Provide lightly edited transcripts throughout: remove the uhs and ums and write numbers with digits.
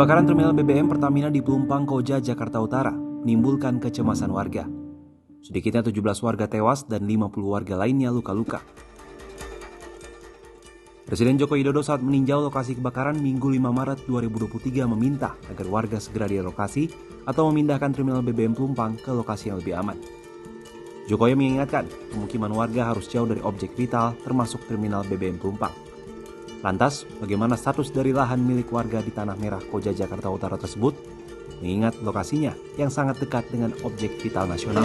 Kebakaran terminal BBM Pertamina di Pelumpang, Koja, Jakarta Utara menimbulkan kecemasan warga. Sedikitnya 17 warga tewas dan 50 warga lainnya luka-luka. Presiden Joko Widodo saat meninjau lokasi kebakaran Minggu 5 Maret 2023 meminta agar warga segera direlokasi atau memindahkan terminal BBM Pelumpang ke lokasi yang lebih aman. Jokowi mengingatkan pemukiman warga harus jauh dari objek vital termasuk terminal BBM Pelumpang. Lantas, bagaimana status dari lahan milik warga di Tanah Merah, Koja, Jakarta Utara tersebut, mengingat lokasinya yang sangat dekat dengan objek vital nasional?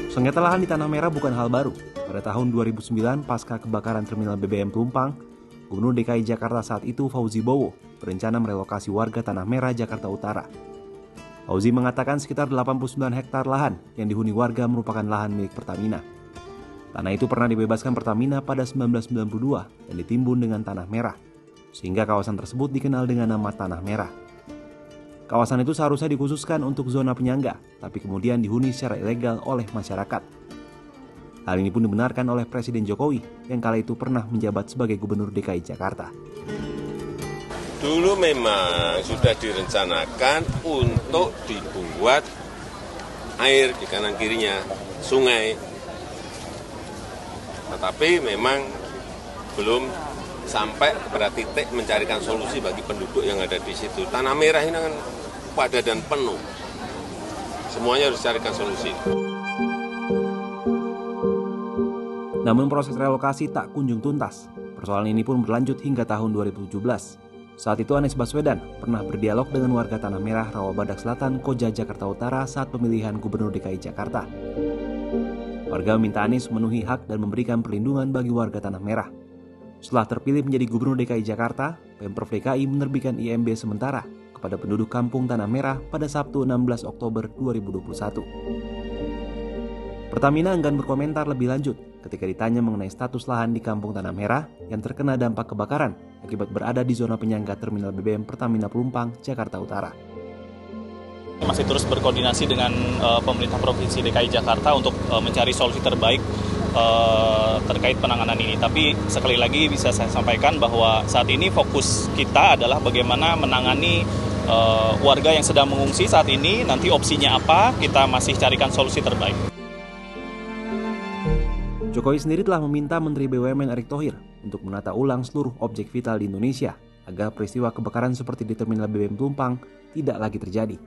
Sengketa lahan di Tanah Merah bukan hal baru. Pada tahun 2009, pasca kebakaran terminal BBM Pelumpang, Gubernur DKI Jakarta saat itu Fauzi Bowo berencana merelokasi warga Tanah Merah, Jakarta Utara. Fauzi mengatakan sekitar 89 hektar lahan yang dihuni warga merupakan lahan milik Pertamina. Tanah itu pernah dibebaskan Pertamina pada 1992 dan ditimbun dengan tanah merah, sehingga kawasan tersebut dikenal dengan nama Tanah Merah. Kawasan itu seharusnya dikhususkan untuk zona penyangga, tapi kemudian dihuni secara ilegal oleh masyarakat. Hal ini pun dibenarkan oleh Presiden Jokowi yang kala itu pernah menjabat sebagai Gubernur DKI Jakarta. Dulu memang sudah direncanakan untuk dibuat air di kanan kirinya, sungai. Tetapi memang belum sampai kepada titik mencarikan solusi bagi penduduk yang ada di situ. Tanah Merah ini kan padat dan penuh. Semuanya harus dicarikan solusi. Namun proses relokasi tak kunjung tuntas. Persoalan ini pun berlanjut hingga tahun 2017. Saat itu Anies Baswedan pernah berdialog dengan warga Tanah Merah, Rawabadak Selatan, Koja, Jakarta Utara saat pemilihan Gubernur DKI Jakarta. Warga meminta Anies memenuhi hak dan memberikan perlindungan bagi warga Tanah Merah. Setelah terpilih menjadi Gubernur DKI Jakarta, Pemprov DKI menerbitkan IMB sementara kepada penduduk kampung Tanah Merah pada Sabtu 16 Oktober 2021. Pertamina enggan berkomentar lebih lanjut ketika ditanya mengenai status lahan di kampung Tanah Merah yang terkena dampak kebakaran akibat berada di zona penyangga terminal BBM Pertamina Pelumpang, Jakarta Utara. Masih terus berkoordinasi dengan pemerintah Provinsi DKI Jakarta untuk mencari solusi terbaik terkait penanganan ini. Tapi sekali lagi bisa saya sampaikan bahwa saat ini fokus kita adalah bagaimana menangani warga yang sedang mengungsi saat ini. Nanti opsinya apa, kita masih carikan solusi terbaik. Jokowi sendiri telah meminta Menteri BUMN Erick Thohir untuk menata ulang seluruh objek vital di Indonesia agar peristiwa kebakaran seperti di terminal BBM Pelumpang tidak lagi terjadi.